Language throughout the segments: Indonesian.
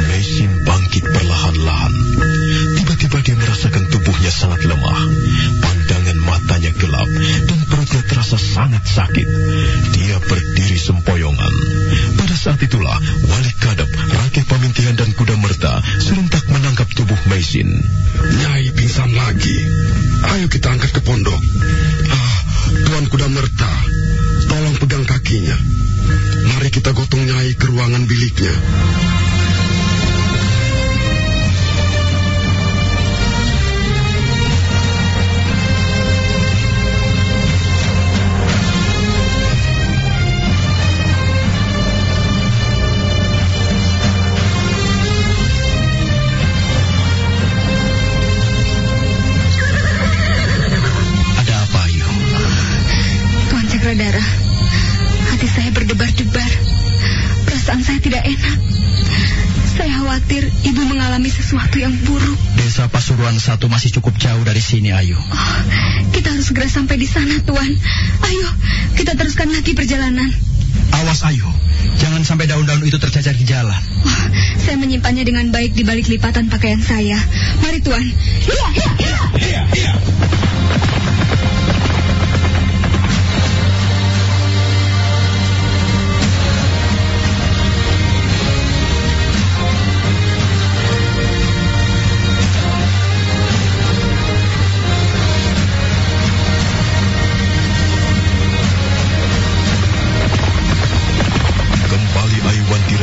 Meisin bangkit perlahan-lahan. Tiba-tiba dia merasakan tubuhnya sangat lemah. Pandangan matanya gelap dan perutnya terasa sangat sakit. Dia berdiri sempoyongan. Pada saat itulah Wali Kadep, Rakeh Pamintihan dan Kuda Merta serentak menangkap tubuh Meisin. Nyai pingsan lagi. Ayo kita angkat ke pondok. Tuan Kuda Merta, tolong pegang kakinya. Mari kita gotong Nyai ke ruangan biliknya. Darah, hati saya berdebar-debar. Perasaan saya tidak enak. Saya khawatir ibu mengalami sesuatu yang buruk. Desa Pasuruan 1 masih cukup jauh dari sini, Ayu. Kita harus segera sampai di sana, Tuan. Ayo, kita teruskan lagi perjalanan. Awas, Ayu. Jangan sampai daun-daun itu tercacar di jalan. Saya menyimpannya dengan baik di balik lipatan pakaian saya. Mari, Tuan. Iya.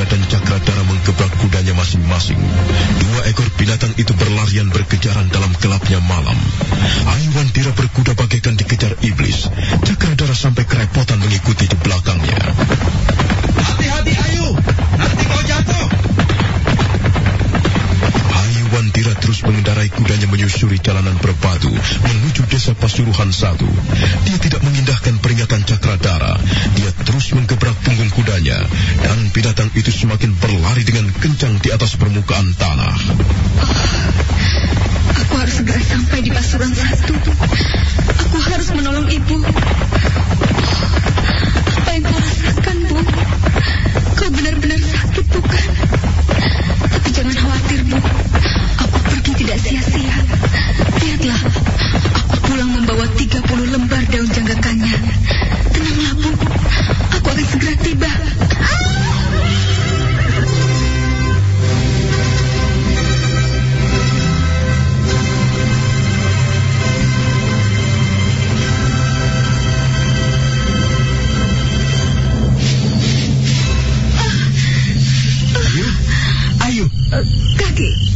Dan Cakradara menggebrak kudanya masing-masing. 2 ekor binatang itu berlarian berkejaran dalam gelapnya malam. Aiwantira berkuda bagaikan dikejar iblis. Cakradara sampai kerepotan mengikuti di belakangnya. Hati-hati, Ayu, nanti kau jatuh. Aiwantira terus mengendarai kudanya menyusuri jalanan berbatu menuju desa Pasuruan 1. Dia tidak mengindahkan peringatan Cakradara. Dia terus menggebrak punggung kudanya dan binatang itu semakin berlari dengan kencang di atas permukaan tanah. Aku harus segera sampai di Pasuruan 1. Aku harus menolong ibu. Apa yang kau rasakan, Bu? Kau benar-benar sakit, bukan? Tapi jangan khawatir, Bu. Aku pergi tidak sia-sia. Lihatlah, aku pulang membawa 30 lembar daun janggakannya. Tenanglah, Bu. Aku akan segera tiba.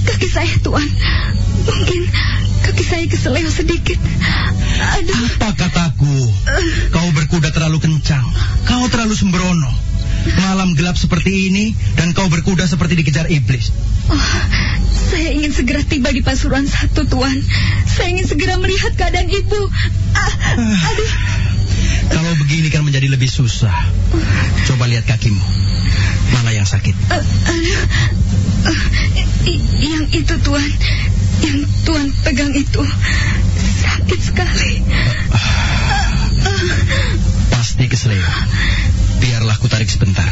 Kaki saya, Tuan. Mungkin kaki saya keseleo sedikit. Aduh. Apa kataku? Kau berkuda terlalu kencang. Kau terlalu sembrono. Malam gelap seperti ini dan kau berkuda seperti dikejar iblis. Saya ingin segera tiba di Pasuruan 1, Tuan. Saya ingin segera melihat keadaan ibu. Aduh. Kalau begini kan menjadi lebih susah. Coba lihat kakimu. Mana yang sakit? Yang itu, Tuan. Yang Tuan pegang itu sakit sekali. Pasti keseleo. Biarlah ku tarik sebentar.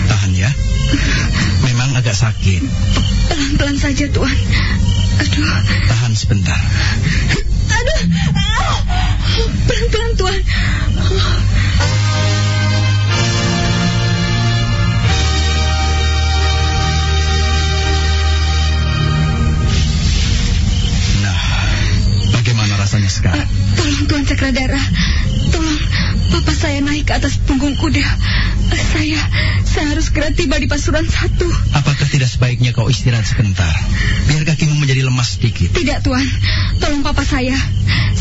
Tahan ya. Memang agak sakit. Pelan-pelan saja, Tuan. Aduh. Tahan sebentar. Aduh. Pelan-pelan, Tuan. rasanya sekarang? Tolong Tuan Cakradara, tolong Papa saya naik ke atas punggung kuda. Saya harus segera tiba di Pasuruan 1. Apakah tidak sebaiknya kau istirahat sebentar, biar kakimu menjadi lemas sedikit? Tidak Tuan, tolong Papa saya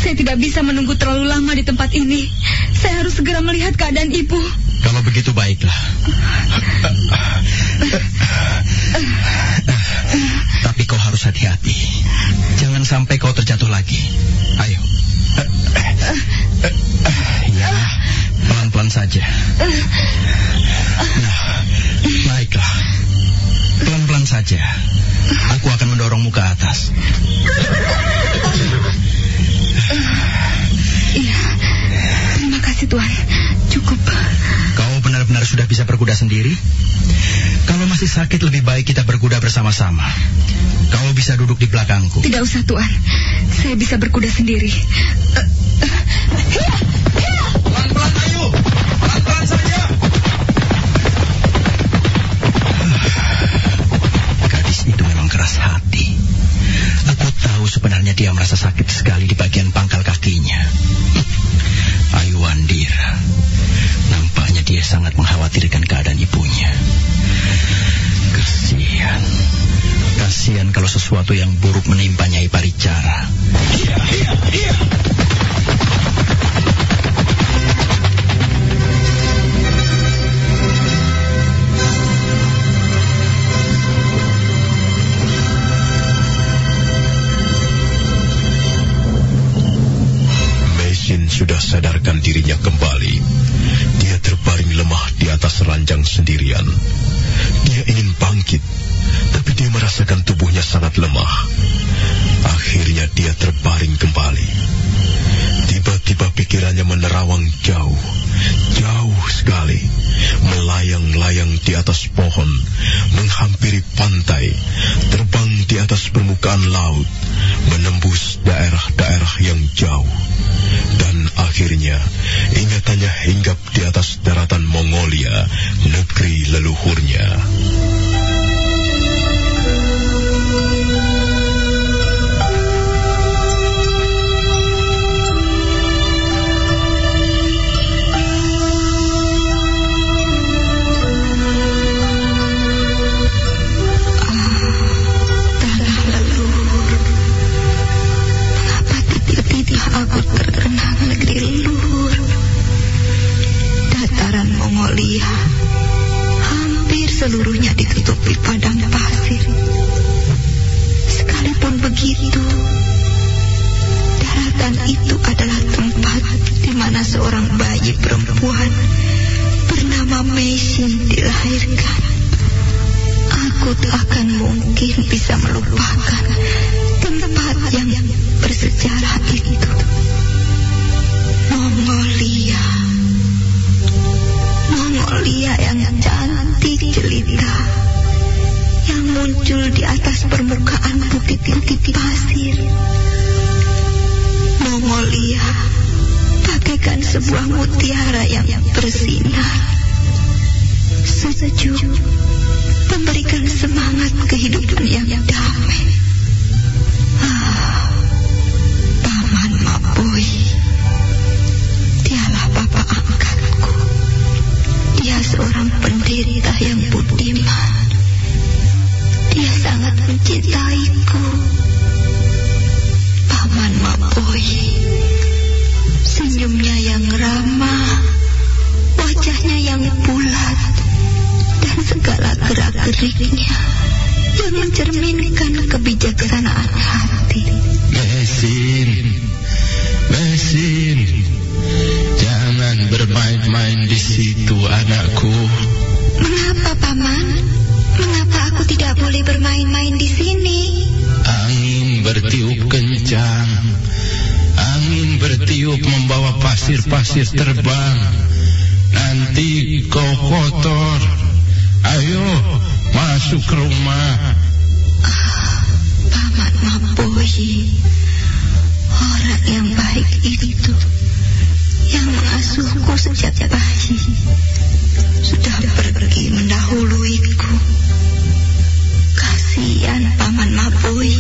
tidak bisa menunggu terlalu lama di tempat ini. Saya harus segera melihat keadaan ibu. Kalau begitu baiklah. Tapi kau harus hati-hati. Jangan sampai kau terjatuh lagi. Ayo. Ya, pelan-pelan saja. Nah, baiklah. Pelan-pelan saja. Aku akan mendorongmu ke atas. Iya. Terima kasih Tuan. Cukup. Kau benar-benar benar-benar sudah bisa berkuda sendiri? Kalau masih sakit lebih baik kita berkuda bersama-sama. Kau bisa duduk di belakangku. Tidak usah, Tuan. Saya bisa berkuda sendiri. Pelan-pelan, ayo. Pelan-pelan saja. Gadis itu memang keras hati. Aku tahu sebenarnya dia merasa sakit sekali di bagian pangkal kakinya. Ayu Wandira, nampaknya dia sangat mengkhawatirkan keadaan ibunya. Kasihan kalau sesuatu yang buruk menimpa Nyai Paricara. Iya. Sudah sadarkan dirinya kembali. Dia terbaring lemah di atas ranjang sendirian. Dia ingin bangkit, tapi dia merasakan tubuhnya sangat lemah. Akhirnya dia terbaring kembali. Tiba-tiba pikirannya menerawang jauh sekali, melayang-layang di atas pohon, menghampiri pantai, terbang di atas permukaan laut, menembus daerah-daerah yang jauh. Dan akhirnya ingatannya hinggap di atas daratan Mongolia, negeri leluhurnya. Aku terkenal negeri leluhur. Dataran Mongolia hampir seluruhnya ditutupi padang pasir. Sekalipun begitu, daratan itu adalah tempat di mana seorang bayi perempuan bernama Meisin dilahirkan. Aku tak akan mungkin bisa melupakan tempat yang bersejarah itu. Mongolia yang cantik jelita, yang muncul di atas permukaan bukit-bukit pasir. Mongolia bagaikan sebuah mutiara yang bersinar, sejuk, memberikan semangat kehidupan yang damai. Paman Mapoi, dialah bapa angkatku. Dia seorang penderita yang budiman. Dia sangat mencintaiku. Paman Mapoi, senyumnya yang ramah, wajahnya yang bulat, dan segala gerak-geriknya yang mencerminkan kebijaksanaan hati. Mesin, jangan bermain-main di situ, anakku. Mengapa, Paman? Mengapa aku tidak boleh bermain-main di sini? Angin bertiup kencang. Angin bertiup membawa pasir-pasir terbang. Nanti kau kotor. Ayo, masuk ke rumah. Paman Mapoi, orang yang baik itu, yang mengasuhku sejak bayi, sudah pergi mendahuluiku. Kasihan Paman Mapoi,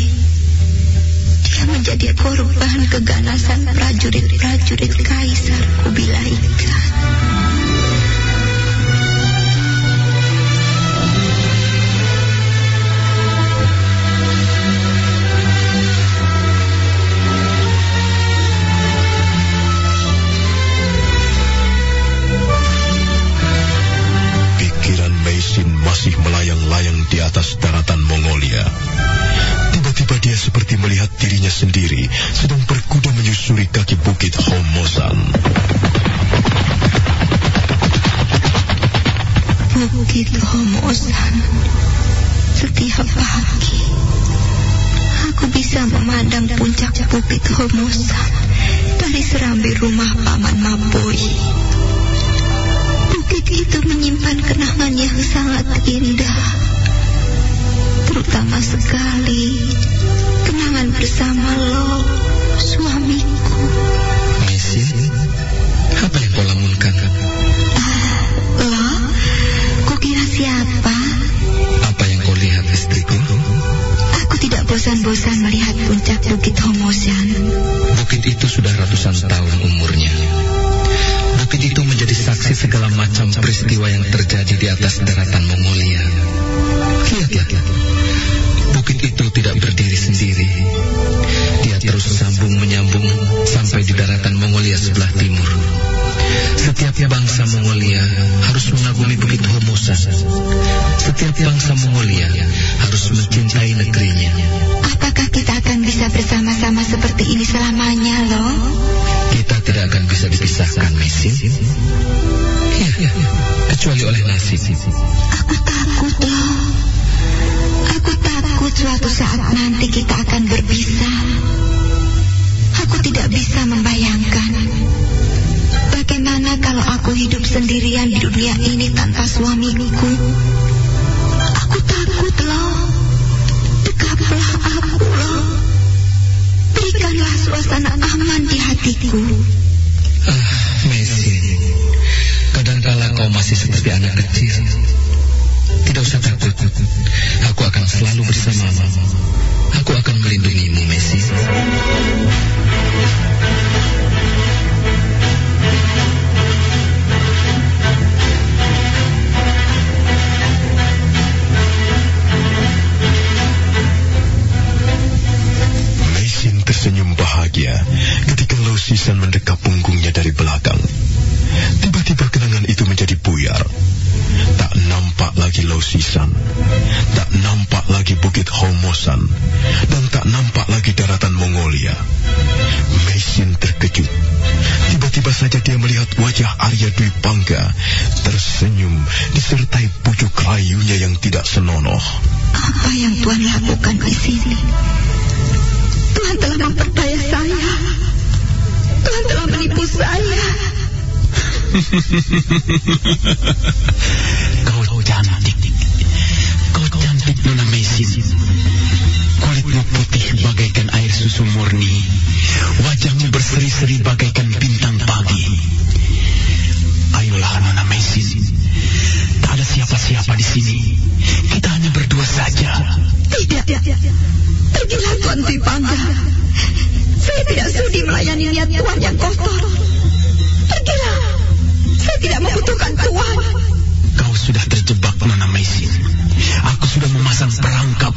dia menjadi korban keganasan prajurit-prajurit Kaisar Kubilai Khan. Masih melayang-layang di atas daratan Mongolia. Tiba-tiba dia seperti melihat dirinya sendiri sedang berkuda menyusuri kaki bukit Homosan. Bukit Homosan. Setiap pagi aku bisa memandang puncak bukit Homosan dari serambi rumah Paman Mapoi. Bukit Bukit itu menyimpan kenangan yang sangat indah, terutama sekali kenangan bersama lo, suamiku. Mesin, apa yang kau lamunkan? Lo? Kau kira siapa? Apa yang kau lihat, istriku? Aku tidak bosan-bosan melihat puncak Bukit Homosan. Bukit itu sudah ratusan tahun umurnya. Bukit itu menjadi saksi segala macam peristiwa yang terjadi di atas daratan Mongolia. Lihat, bukit itu tidak berdiri sendiri. Dia terus sambung-menyambung sampai di daratan Mongolia sebelah timur. Setiap bangsa Mongolia harus mengagumi Bukit Homosan. Setiap bangsa Mongolia harus mencintai negerinya. Apakah kita akan bisa bersama-sama seperti ini selamanya, lo? Kita tidak akan bisa dipisahkan, Mesin. Ya, kecuali oleh nasib. Aku takut, lo. Aku takut suatu saat nanti kita akan berpisah. Aku tidak bisa membayangkan bagaimana kalau aku hidup sendirian di dunia ini tanpa suamiku. Aku takut, lo. Dekaplah aku, lo. Berikanlah suasana aman di hatiku. Mesin, kadangkala kau masih seperti anak kecil. Tidak usah takut. Aku akan selalu bersamamu. Aku akan melindungimu, Mesin. Mesin tersenyum bahagia ketika Lo Sisan mendekap punggungnya dari belakang. Tiba-tiba kenangan itu menjadi buyar. Tak nampak lagi Lo Sisan, tak nampak lagi Bukit Homosan, dan tak nampak lagi daratan Mongolia. Mesin terkejut. Tiba-tiba saja dia melihat wajah Arya Dwi Pangga tersenyum disertai pucuk rayunya yang tidak senonoh. Apa yang Tuhan lakukan di sini? Tuhan telah memperdaya saya. Tuhan telah menipu saya. Kau cantik. Kau cantik, Nona Mesin. Kulitmu putih bagaikan air susu murni. Wajahmu berseri-seri bagaikan bintang pagi. Ayolah, Nona Mesin. Tak ada siapa-siapa di sini. Kita hanya berdua saja. Tidak. Pergilah, Tuan Dwi Pangga. Saya tidak sudi melayani niat Tuhan yang kotor. Pergilah. Saya tidak membutuhkan Tuhan. Kau sudah terjebak, Nona Mesin. Aku sudah memasang perangkap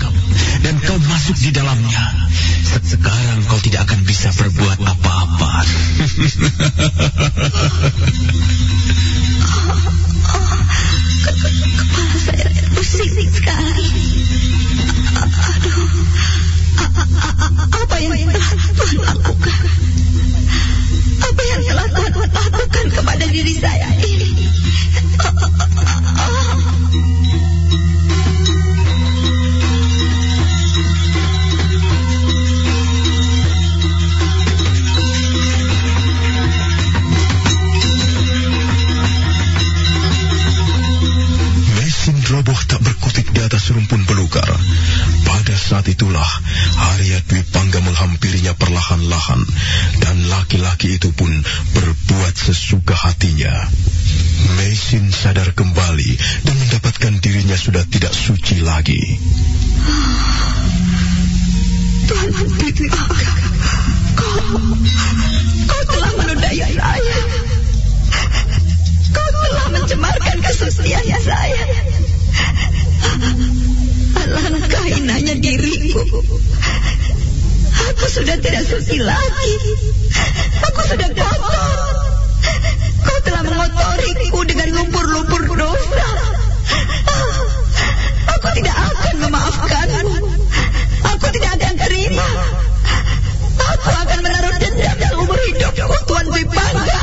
dan kau masuk di dalamnya. Sekarang kau tidak akan bisa berbuat apa-apa. Kepala saya pusing sekali. Aduh, apa yang telah Tuhan lakukan? Apa yang telah Tuhan lakukan kepada diri saya ini? Mesin roboh tak berkutik di atas rumpun belukar. Pada saat itulah Arya Dwi Pangga menghampirinya perlahan-lahan, dan laki-laki itu pun berbuat sesuka hatinya. Mesin sadar kembali dan mendapatkan dirinya sudah tidak suci lagi. Tuhan Dwi Pangga, kau telah menodai saya. Kau telah mencemarkan kesucian saya. Alangkah hinanya diriku. Aku sudah tidak suci lagi. Aku sudah kotor. Kau telah mengotoriku dengan lumpur-lumpur dosa. Aku tidak akan memaafkanmu. Aku tidak akan terima. Aku akan menaruh dendam seumur hidupku, Tuan Dwi Pangga.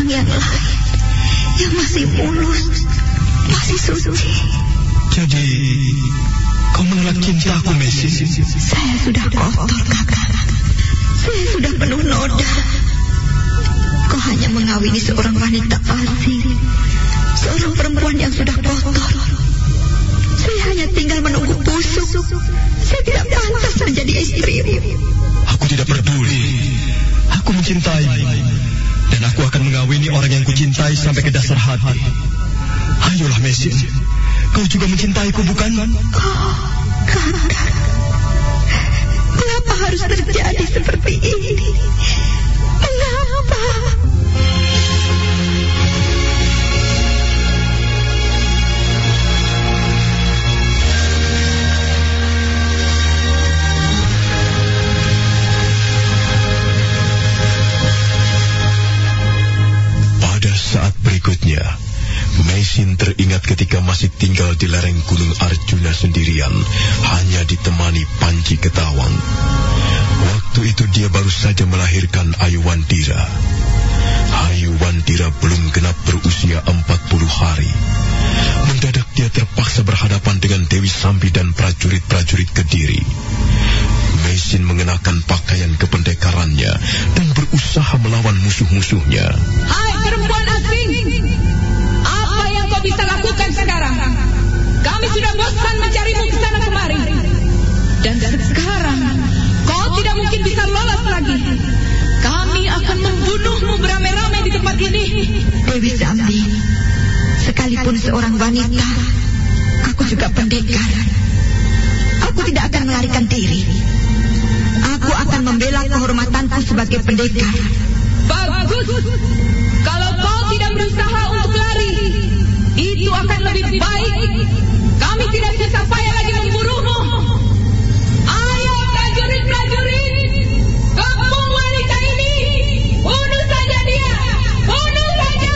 orang yang lain, yang masih mulus, masih suci. Jadi, kau menolak cintaku, Mesin? Saya sudah kotor, Kakak. Saya sudah penuh noda. Kau hanya mengawini seorang wanita asing, seorang perempuan yang sudah kotor. Saya hanya tinggal menunggu busuk. Saya tidak pantas menjadi istrimu. Aku tidak peduli. Aku mencintaimu, dan aku akan mengawini orang yang kucintai sampai ke dasar hati. Ayolah, Mesin. Kau juga mencintaiku, bukan? Oh, Kakak. Mengapa harus terjadi seperti ini? Mengapa? Pada saat berikutnya, Mesin teringat ketika masih tinggal di lereng Gunung Arjuna sendirian, hanya ditemani Panji Ketawang. Waktu itu dia baru saja melahirkan Ayuwandira. Ayuwandira belum genap berusia 40 hari. Mendadak dia terpaksa berhadapan dengan Dewi Sambi dan prajurit-prajurit Kediri. Mesin mengenakan pakaian kependekarannya dan berusaha melawan musuh-musuhnya. Hai perempuan asing, apa yang kau bisa lakukan sekarang? Kami sudah bosan mencarimu ke sana kemari. Dan sekarang kau tidak mungkin bisa lolos lagi. Kami akan membunuhmu beramai-ramai di tempat ini. Dewi Sambi, sekalipun seorang wanita, aku juga pendekar. Aku tidak akan melarikan diri. Aku akan membela kehormatanku sebagai pendekar. Bagus. Kalau kau tidak berusaha untuk lari, itu akan lebih baik. Kami tidak susah payah lagi memburuhmu. Ayo prajurit-prajurit, kepung wanita ini. Bunuh saja dia. Bunuh saja.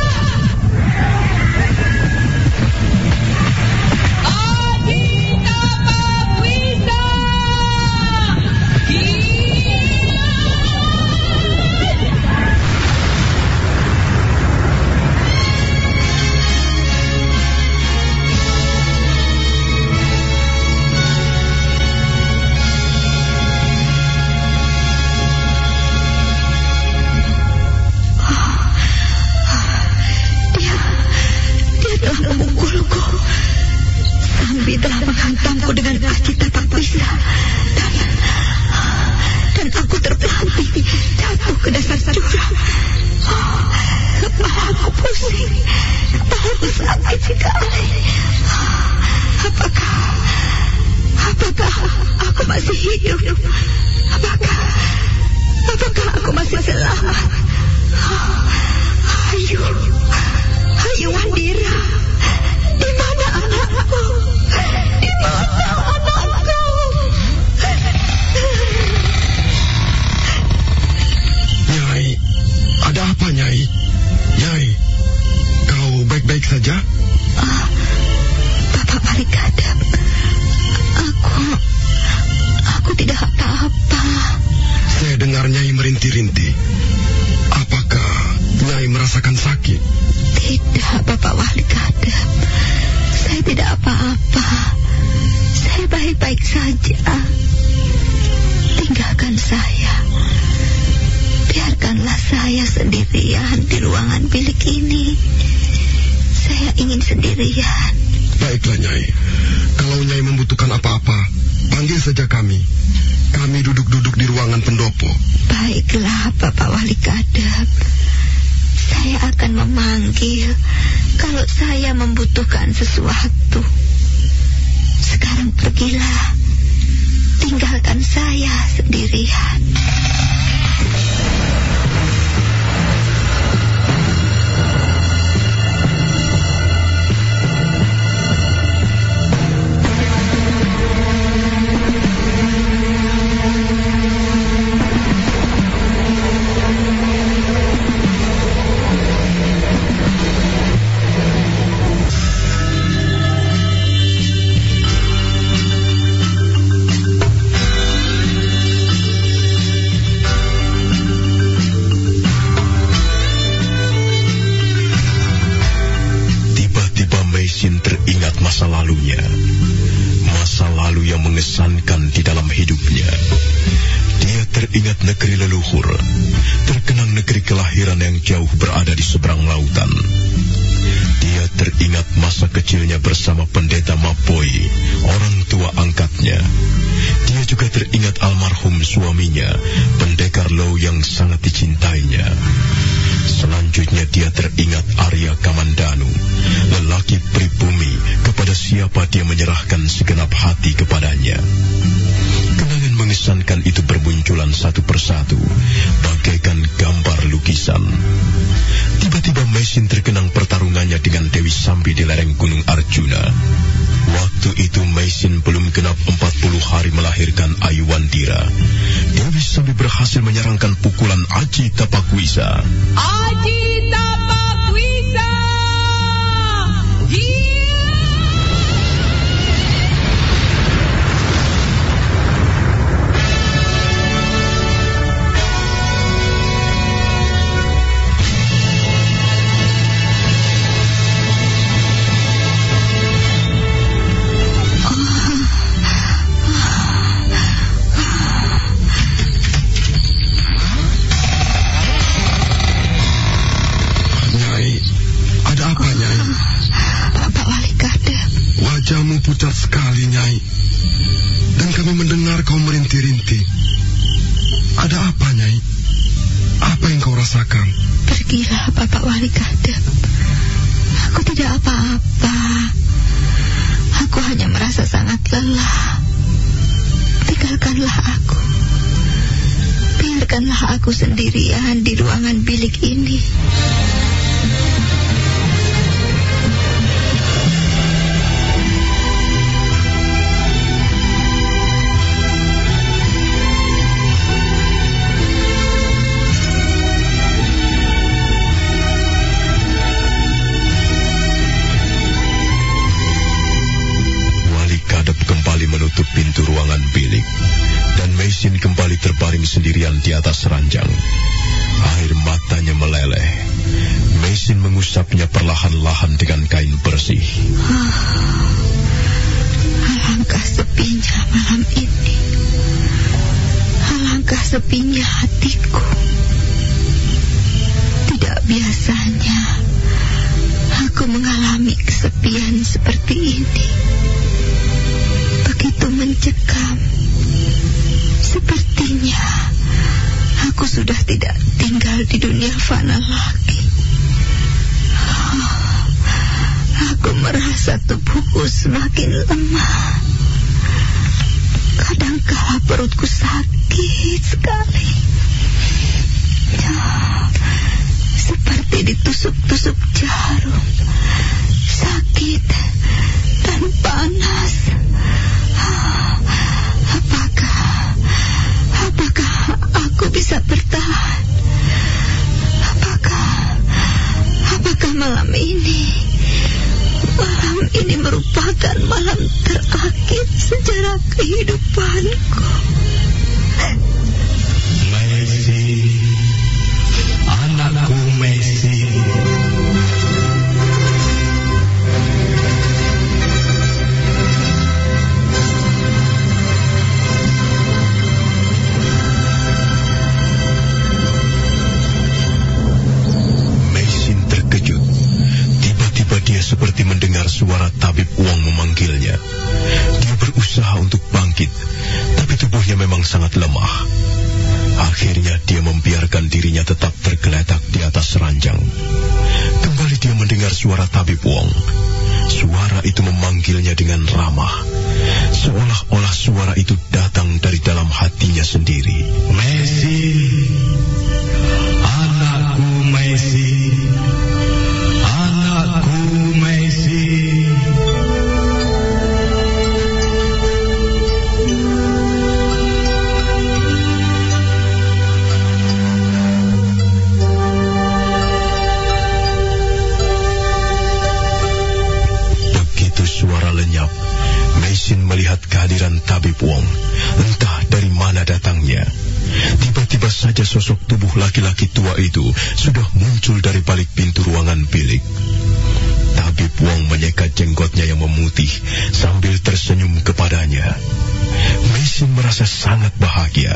Adita Bagwisa. Telah menghantamku dengan aji tapak pisah dan aku terpelanting jatuh ke dasar jurang. Kepalaku pusing, kepalaku sakit sekali. Apakah aku masih hidup? Apakah aku masih selamat? Ayo Wandira, di mana anakku? Di mana anakku? Nyai, ada apa Nyai? Nyai, kau baik-baik saja? Bapak Marikadam, aku tidak apa-apa. Saya dengar Nyai merintih-rintih. Apakah Nyai merasakan sakit? Tidak, Bapak Marikadam. Saya tidak apa-apa. Saya baik-baik saja. Tinggalkan saya. Biarkanlah saya sendirian di ruangan bilik ini. Saya ingin sendirian. Baiklah Nyai. Kalau Nyai membutuhkan apa-apa, panggil saja kami. Kami duduk-duduk di ruangan pendopo. Baiklah, Bapak Wali Kadep. Saya akan memanggil kalau saya membutuhkan sesuatu. Sekarang pergilah. Tinggalkan saya sendirian. teringat negeri leluhur, terkenang negeri kelahiran yang jauh berada di seberang lautan. Dia teringat masa kecilnya bersama pendeta Mapoi, orang tua angkatnya. Dia juga teringat almarhum suaminya, pendekar Low yang sangat dicintainya. Selanjutnya dia teringat Arya Kamandanu, lelaki pribumi kepada siapa dia menyerahkan segenap hati kepadanya. Kenangan mengesankan itu bermunculan satu persatu, bagaikan gambar lukisan. Tiba-tiba Maisin terkenang pertarungannya dengan Dewi Sambi di lereng Gunung Arjuna. Waktu itu Maisin belum genap 40 hari melahirkan Ayuwandira. Dewi Sambi berhasil menyerangkan pukulan Aji Tapakwisa. Aji Tapakwisa! Wajahmu pucat sekali, Nyai. Dan kami mendengar kau merintih-rintih. Ada apa, Nyai? Apa yang kau rasakan? Pergilah, Bapak Wali Kadep. Aku tidak apa-apa. Aku hanya merasa sangat lelah. Tinggalkanlah aku. Biarkanlah aku sendirian di ruangan bilik ini. Menutup pintu ruangan bilik, dan Maisin kembali terbaring sendirian di atas ranjang. Air matanya meleleh. Maisin mengusapnya perlahan-lahan dengan kain bersih. Alangkah sepinya malam ini. Alangkah sepinya hatiku. Tidak biasanya aku mengalami kesepian seperti ini. Begitu mencekam. Sepertinya aku sudah tidak tinggal di dunia fana lagi. Aku merasa tubuhku semakin lemah. Kadangkala perutku sakit sekali. Seperti ditusuk-tusuk jarum. Sakit dan panas. Apakah aku bisa bertahan? Apakah malam ini merupakan malam terakhir sejarah kehidupanku? Maisin, anakku Maisin. Dia seperti mendengar suara tabib Wong memanggilnya. Dia berusaha untuk bangkit, tapi tubuhnya memang sangat lemah. Akhirnya dia membiarkan dirinya tetap tergeletak di atas ranjang. Kembali dia mendengar suara tabib Wong. Suara itu memanggilnya dengan ramah, seolah-olah suara itu datang dari dalam hatinya sendiri. Maisin, anakku Maisin. Anakku Maisin. Begitu suara lenyap, Maisin melihat kehadiran tabib Wong. Entah dari mana datangnya. Tiba-tiba saja sosok tubuh laki-laki tua itu sudah muncul dari balik pintu ruangan bilik. Tabib Wong menyeka jenggotnya yang memutih sambil tersenyum kepadanya. Maisin merasa sangat bahagia.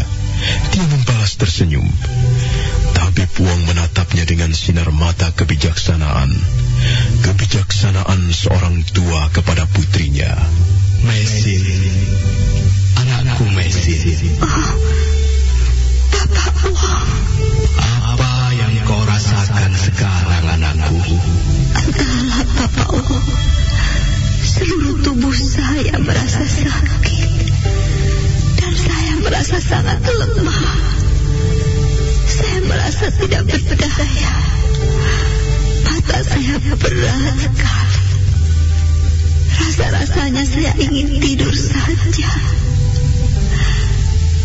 Dia membalas tersenyum. Tapi Puang menatapnya dengan sinar mata kebijaksanaan. Kebijaksanaan seorang tua kepada putrinya. Mesin, anakku Mesin. Oh, Bapak Puang. Apa yang kau rasakan sekarang, anakku? Entahlah, Bapak Puang. Seluruh tubuh saya merasa sakit. Dan saya merasa sangat lemah. Saya merasa tidak berdaya. Mata saya berat sekali. Rasa-rasanya saya ingin tidur saja.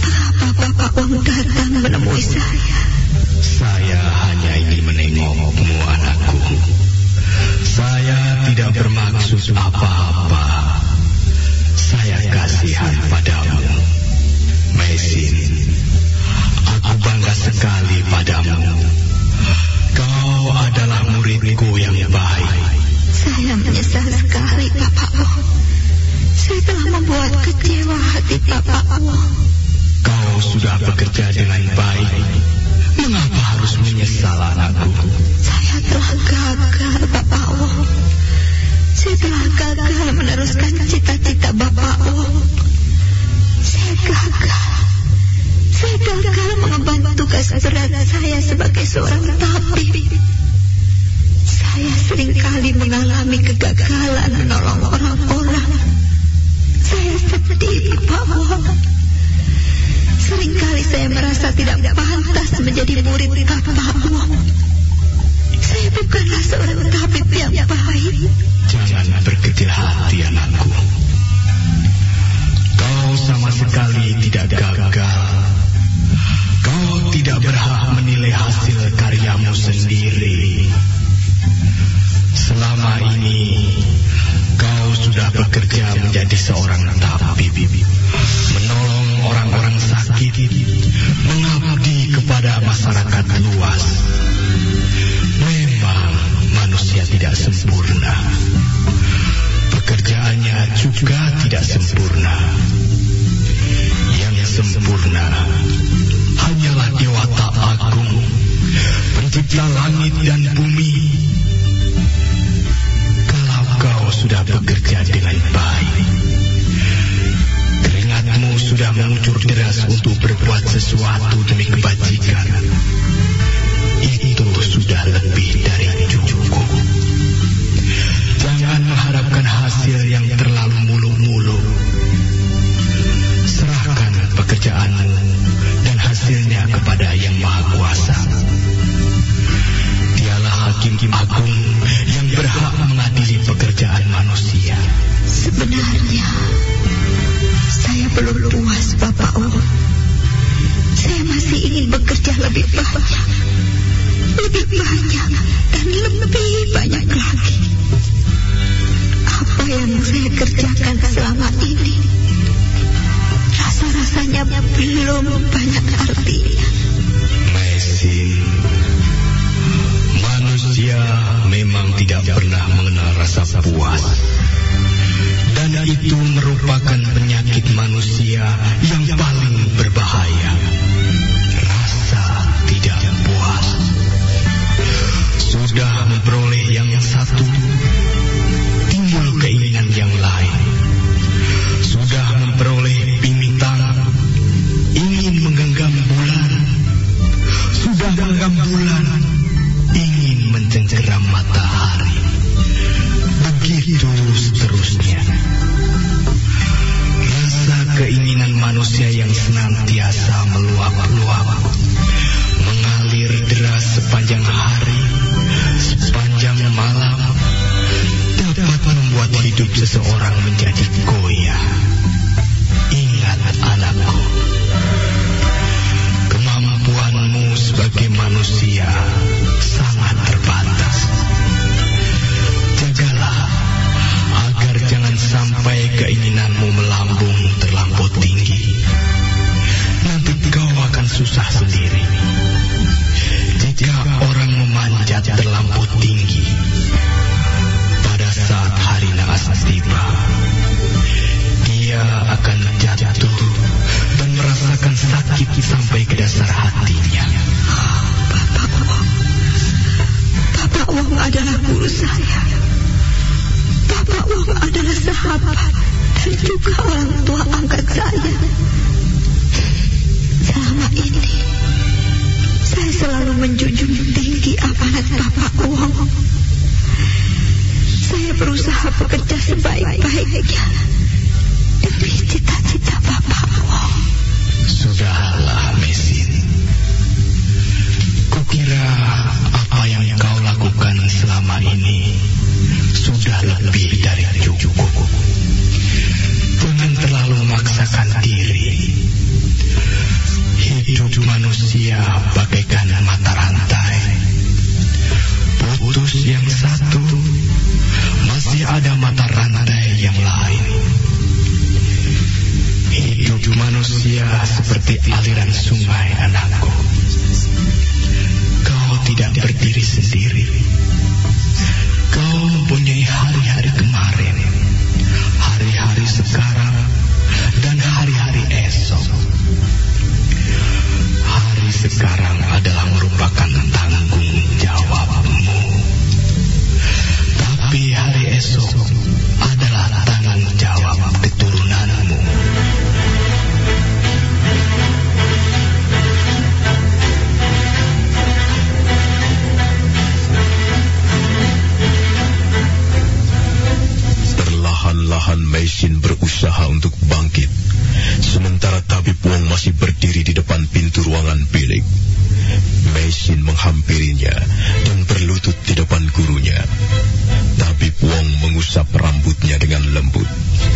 Mengapa Bapak Puang datang menemui saya? Saya hanya ingin menengokmu, anakku. Saya tidak bermaksud apa-apa. Saya kasihan padamu, Mesin. Aku bangga sekali padamu. Kau adalah muridku yang baik. Saya menyesal sekali, Bapak Puang. Saya telah membuat kecewa hati Bapak Puang. Kau sudah bekerja dengan baik. Mengapa harus menyesal, anakku? Saya telah gagal, Bapak Puang. Saya telah gagal meneruskan cita-cita Bapak Puang. Saya gagal mengemban tugas berat saya sebagai seorang tabib. Saya seringkali mengalami kegagalan menolong orang-orang. Saya sedih, Bapak Puang. Seringkali saya merasa tidak pantas menjadi murid Bapak Puang. Saya bukanlah seorang tabib yang baik. Jangan berkecil hati, anakku. Kau sama sekali tidak gagal. Kau tidak berhak menilai hasil karyamu sendiri. Selama ini kau sudah bekerja menjadi seorang tabib, menolong orang-orang sakit, mengabdi kepada masyarakat luas. Memang manusia tidak sempurna. Pekerjaannya juga tidak sempurna. Yang sempurna hanyalah Dewata Agung, pencipta langit dan bumi. Kalau kau sudah bekerja dengan baik, keringatmu sudah mengucur deras untuk berbuat sesuatu demi kebajikan, itu sudah lebih dari cukup. Jangan mengharapkan hasil yang terlalu muluk-muluk. Serahkan pekerjaanmu dan hasilnya kepada Yang Maha Kuasa. Dialah Hakim Agung yang berhak mengadili pekerjaan manusia. Sebenarnya saya belum puas, Bapak Puang. Saya masih ingin bekerja lebih banyak dan lebih banyak lagi. Apa yang saya kerjakan selama ini rasa-rasanya belum banyak artinya. Mesin, manusia memang tidak pernah mengenal rasa puas. Dan itu merupakan penyakit manusia yang paling berbahaya. Rasa tidak puas. Sudah memperoleh yang satu, timbul keinginan yang lain. Sudah memperoleh bintang, ingin menggenggam bulan. Sudah menggenggam bulan, ingin mencengkeram matahari. Begitu seterusnya. Rasa keinginan manusia yang senantiasa meluap-luap, mengalir deras sepanjang hari, sepanjang malam, dapat membuat hidup seseorang menjadi goyah. Ingat, anakku, kemampuanmu sebagai manusia sangat terbatas. Jagalah agar jangan sampai keinginanmu melambung terlampau tinggi. Nanti kau akan susah sendiri. Jika orang memanjat terlampau tinggi, adalah guru saya. Bapak Wong adalah sahabat dan juga orang tua angkat saya. Selama ini, saya selalu menjunjung tinggi amanat Bapak Wong. Saya berusaha bekerja sebaik-baiknya demi cita-cita Bapak Wong. Sudahlah, Mesin. Kukira apa yang kau lakukan selama ini sudah lebih dari cukup. Jangan terlalu memaksakan diri. Hidup manusia bagaikan mata rantai. Putus yang satu, masih ada mata rantai yang lain. Hidup manusia seperti aliran sungai, anakku. Kau tidak berdiri sendiri. Kau mempunyai hari-hari kemarin, hari-hari sekarang, dan hari-hari esok. Hari sekarang adalah merupakan tanggung jawabmu. Tapi hari esok adalah tanggung jawab keturunanmu. Perlahan-lahan Mesin berusaha untuk bangkit. Sementara tabib Wong masih berdiri di depan pintu ruangan bilik. Mesin menghampirinya dan berlutut di depan gurunya. Tabib Wong mengusap rambutnya dengan lembut.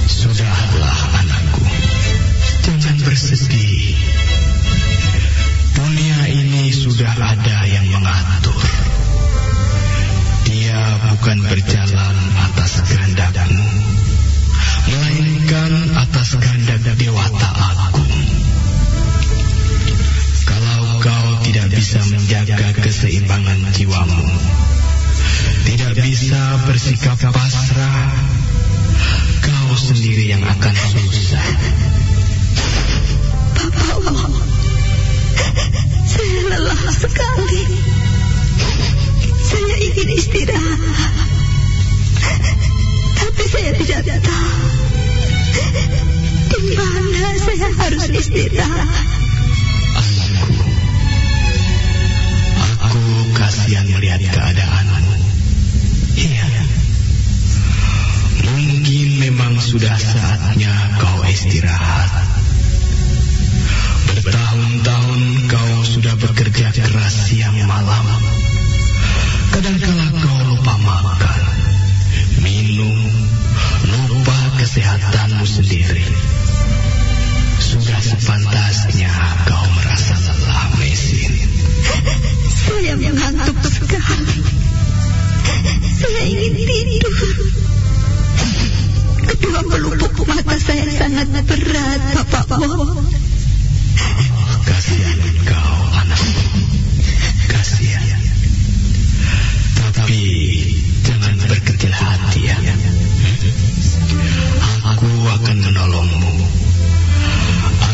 Sudahlah, anakku. Jangan bersedih. Dunia ini sudah ada yang mengatur. Dia bukan berjalan atas kehendakmu, melainkan atas kehendak Dewata Agung. Kalau kau tidak bisa menjaga keseimbangan jiwamu, tidak bisa bersikap pasrah, kau sendiri yang akan susah. Bapak Wong, saya lelah sekali. Saya ingin istirahat, tapi saya tidak tahu di mana saya harus istirahat. Anakku, aku kasihan melihat keadaanmu. Iya, mungkin memang sudah saatnya kau istirahat. Bertahun-tahun kau sudah bekerja keras siang malam. Kadangkala kau lupa makan, minum, lupa kesehatanmu sendiri. Sudah sepantasnya kau merasa lelah, Mesin. Saya mengantuk sekali. Saya ingin tidur. Kedua pelupuk mata saya sangat berat, Bapak Wong. Kasihan kau, anakku. Kasihan. Tapi jangan berkecil hati, ya. Aku akan menolongmu.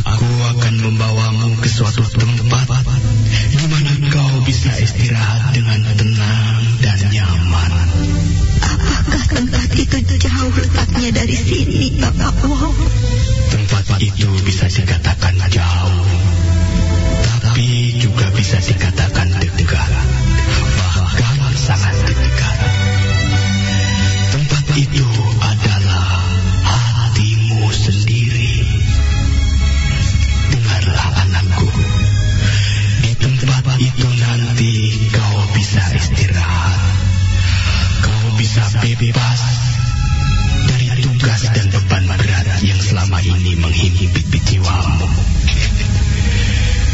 Aku akan membawamu ke suatu tempat di mana kau bisa istirahat dengan tenang dan nyaman. Apakah tempat itu jauh letaknya dari sini, Bapak Wong? Tempat itu bisa dikatakan jauh, tapi juga bisa dikatakan dekat, bahkan sangat dekat. Tempat itu adalah hatimu sendiri. Dengarlah, anakku, di tempat itu nanti kau bisa istirahat. Kau bisa bebas dari tugas dan beban berat yang selama ini menghimpit jiwamu.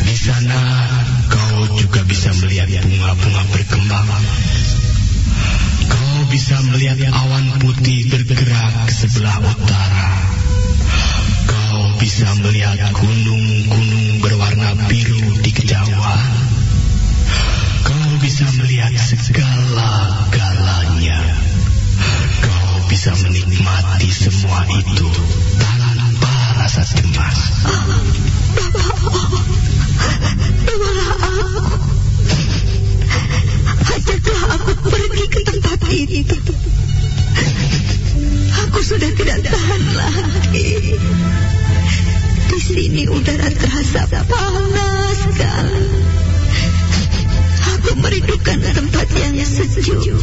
Di sana kau juga bisa melihat bunga-bunga berkembang. Kau bisa melihat awan putih bergerak ke sebelah utara. Kau bisa melihat gunung-gunung berwarna biru di kejauhan. Kau bisa melihat segala-galanya. Kau bisa menikmati semua itu tanpa rasa cemas. Bapak Wong, bawalah aku. Ajaklah aku pergi ke tempat itu. Aku sudah tidak tahan lagi. Di sini udara terasa panas sekali. Aku merindukan tempat yang sejuk.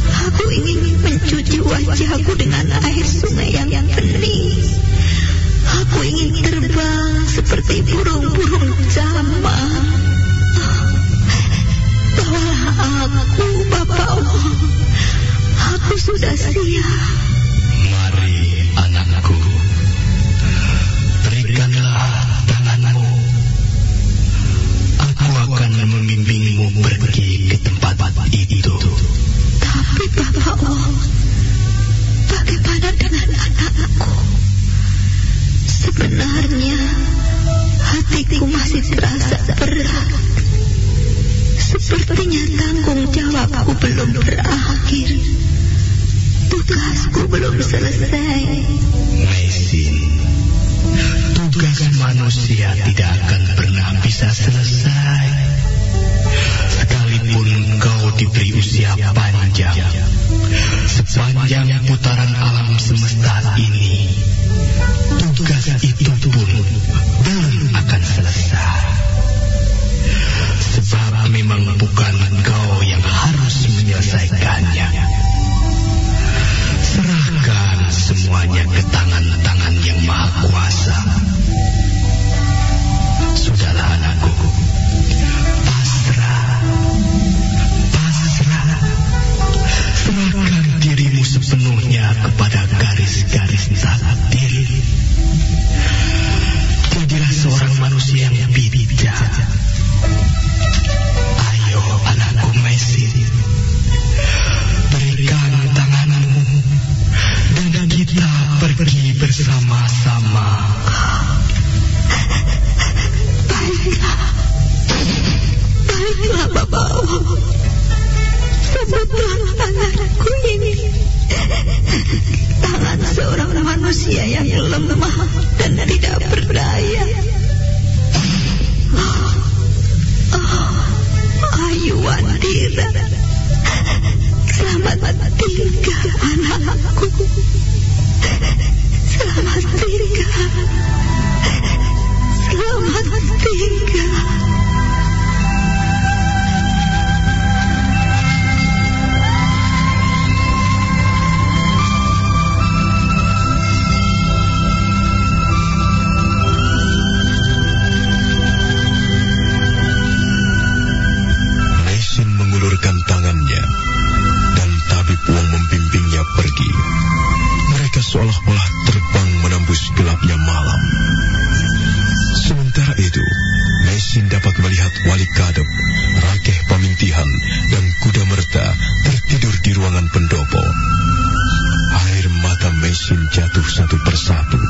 Aku ingin mencuci wajahku dengan air sungai yang bening. Aku ingin terbang seperti burung-burung jamang. Bawalah aku, Bapak. Aku sudah siap. Mari, anakku. Berikanlah tanganmu. Aku akan membimbingmu pergi ke tempat itu. Tapi Bapak, bagaimana dengan anakku? Sebenarnya hatiku masih terasa berat. Sepertinya tanggung jawabku belum berakhir. Tugasku belum selesai. Maisin, tugas manusia tidak akan pernah bisa selesai. Sekalipun kau diberi usia panjang, sepanjang putaran alam semesta ini, tugas itu pun belum akan selesai. Sebab memang bukan kau yang harus menyelesaikannya. Serahkan semuanya ke tangan-tangan yang maha kuasa. Sudahlah anakku, pasrah. Serahkan dirimu sepenuhnya kepada garis-garis takdir. Jadilah seorang manusia yang bijak. Ayo anakku Maisin, berikan tanganmu dan kita pergi bersama-sama. Baiklah Bapak. Sebutlah tanganku ini. Tangan seorang manusia yang lemah dan tidak berdaya. Ayu Wandira, selamat tinggal anakku. Selamat tinggal. Selamat tinggal. Tangannya dan tabib Wong membimbingnya pergi. Mereka seolah-olah terbang menembus gelapnya malam. Sementara itu, Maisin dapat melihat Wali Kadep, Rakeh Pamintihan, dan Kuda Merta tertidur di ruangan pendopo. Air mata Maisin jatuh satu persatu,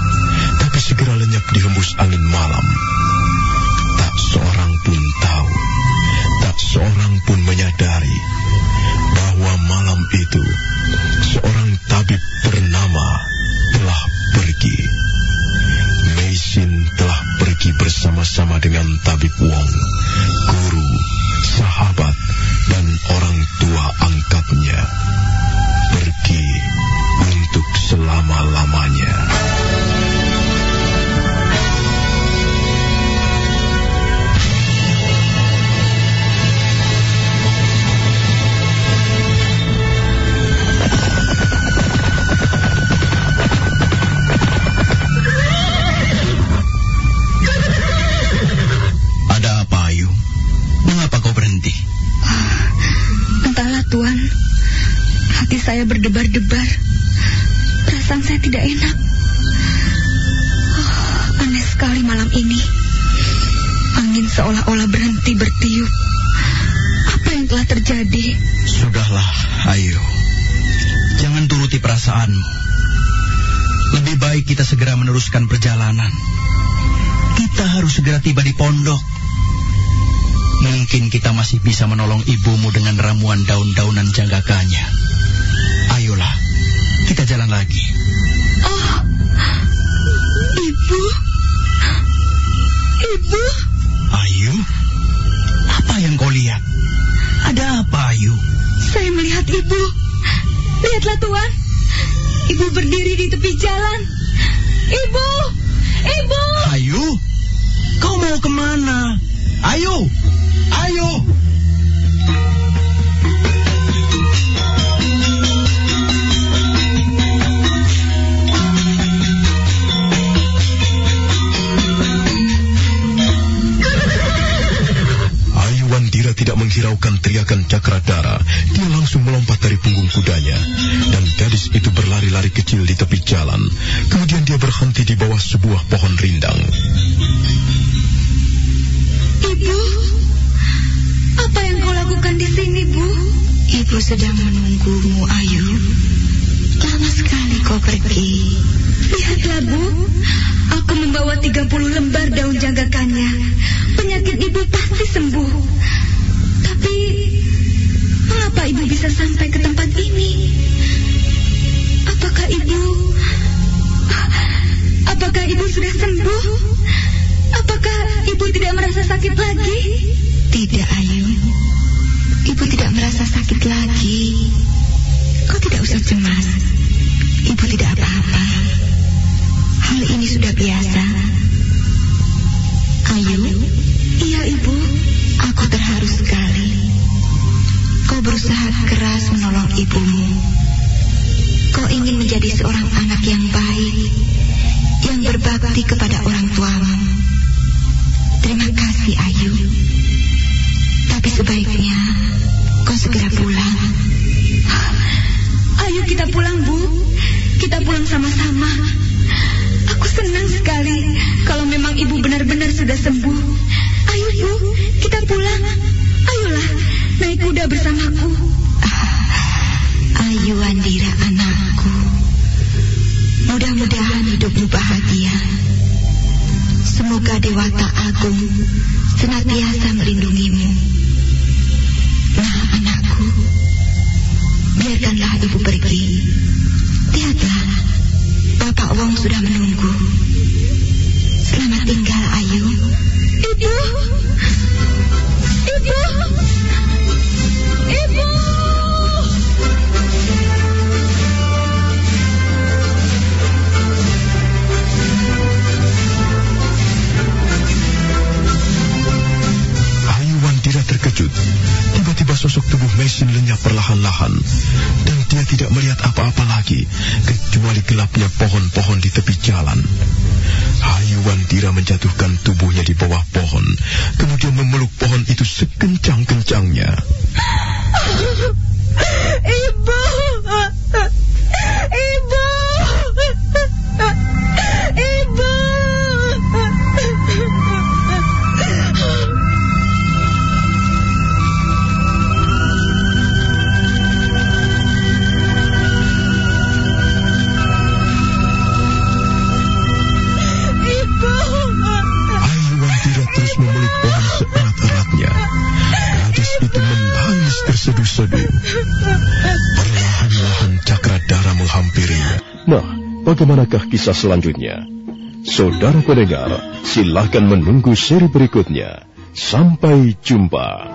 tapi segera lenyap dihembus angin malam. Tak seorang pun tahu, tak seorang pun menyadari bahwa malam itu seorang tabib bernama telah pergi. Maisin telah pergi bersama-sama dengan tabib Wong, guru, sahabat, dan orang tua angkatnya. Pergi untuk selama-lamanya. Saya berdebar-debar. Perasaan saya tidak enak. Aneh sekali malam ini. Angin seolah-olah berhenti bertiup. Apa yang telah terjadi? Sudahlah, ayo. Jangan turuti perasaanmu. Lebih baik kita segera meneruskan perjalanan. Kita harus segera tiba di pondok. Mungkin kita masih bisa menolong ibumu dengan ramuan daun-daunan janggakanya. Ayolah, kita jalan lagi. Oh, Ibu. Ibu. Ayu, apa yang kau lihat? Ada apa, Ayu? Saya melihat Lihat Ibu. Lihatlah Tuan. Ibu berdiri di tepi jalan. Ibu! Ibu! Ayu, kau mau kemana? Ayu! Ayu! Wandira tidak menghiraukan teriakan Cakradara. Dia langsung melompat dari punggung kudanya. Dan gadis itu berlari-lari kecil di tepi jalan. Kemudian dia berhenti di bawah sebuah pohon rindang. Ibu, apa yang kau lakukan di sini, Bu? Ibu sedang menunggumu, Ayu. Lama sekali kau pergi. Lihatlah, Bu. Aku membawa 30 lembar daun janggakannya. Penyakit Ibu pasti sembuh. Tapi, mengapa Ibu bisa sampai ke tempat ini? Apakah Ibu sudah sembuh? Apakah Ibu tidak merasa sakit lagi? Tidak, Ayu. Ibu tidak merasa sakit lagi. Kau tidak usah cemas. Ibu tidak apa-apa. Hal ini sudah biasa. Ayu? Iya, Ibu. Aku terharu sekali. Kau berusaha keras menolong ibumu. Kau ingin menjadi seorang anak yang baik, yang berbakti kepada orang tuamu. Terima kasih, Ayu. Tapi sebaiknya kau segera pulang. Ayo kita pulang, Bu. Kita pulang sama-sama. Aku senang sekali kalau memang Ibu benar-benar sudah sembuh. Ayo, Bu, kita pulang. Ayolah, naik kuda bersamaku. Ayu Wandira, anakku. Mudah-mudahan hidupmu bahagia. Semoga Dewata Agung senantiasa melindungimu. Nah, anakku, biarkanlah Ibu pergi. Lihatlah, Bapak Wong sudah menunggu. Selamat tinggal, Ayu. Ibu! Ibu! Ibu! Ayu Wandira terkejut. Tiba-tiba sosok tubuh Meisin lenyap perlahan-lahan. Dan dia tidak melihat apa-apa lagi, kecuali gelapnya pohon-pohon di tepi jalan. Ayu Wandira menjatuhkan tubuhnya di bawah pohon, kemudian memeluk pohon itu sekencang-kencangnya. Ibu! Ibu! Ibu! Memeluk pohon seerat-eratnya. Gadis itu menangis terseduh-seduh. Perlahan-lahan Cakradara menghampirinya. Nah, bagaimanakah kisah selanjutnya? Saudara pendengar, silakan menunggu seri berikutnya. Sampai jumpa.